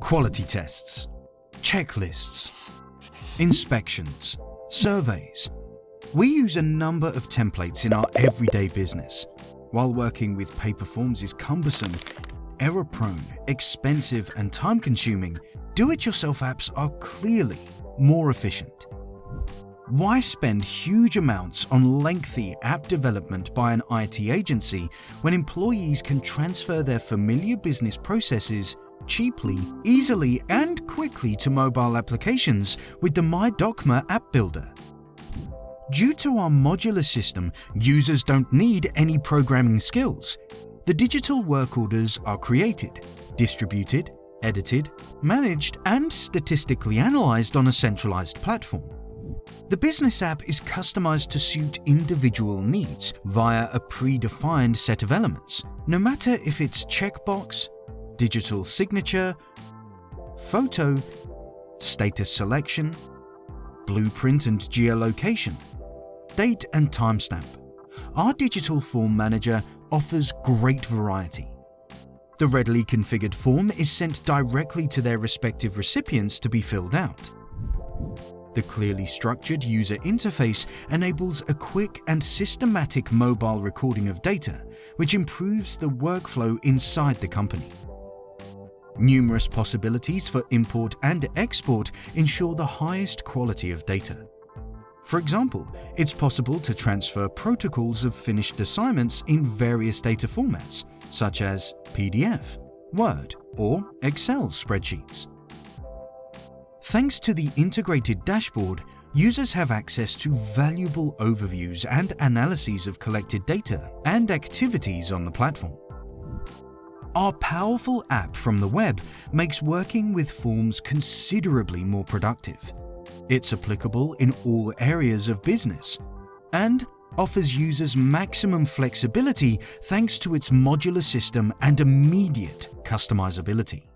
quality tests, checklists, inspections, surveys. We use a number of templates in our everyday business. While working with paper forms is cumbersome, error-prone, expensive, and time-consuming, do-it-yourself apps are clearly more efficient. Why spend huge amounts on lengthy app development by an IT agency when employees can transfer their familiar business processes cheaply, easily, and quickly to mobile applications with the mydocma app builder? Due to our modular system, users don't need any programming skills. The digital work orders are created, distributed, edited, managed, and statistically analyzed on a centralized platform. The business app is customized to suit individual needs via a predefined set of elements, no matter if it's checkbox, digital signature, photo, status selection, blueprint and geolocation, date and timestamp. Our digital form manager offers great variety. The readily configured form is sent directly to their respective recipients to be filled out. The clearly structured user interface enables a quick and systematic mobile recording of data, which improves the workflow inside the company. Numerous possibilities for import and export ensure the highest quality of data. For example, it's possible to transfer protocols of finished assignments in various data formats, such as PDF, Word, or Excel spreadsheets. Thanks to the integrated dashboard, users have access to valuable overviews and analyses of collected data and activities on the platform. Our powerful app from the web makes working with forms considerably more productive. It's applicable in all areas of business and offers users maximum flexibility thanks to its modular system and immediate customizability.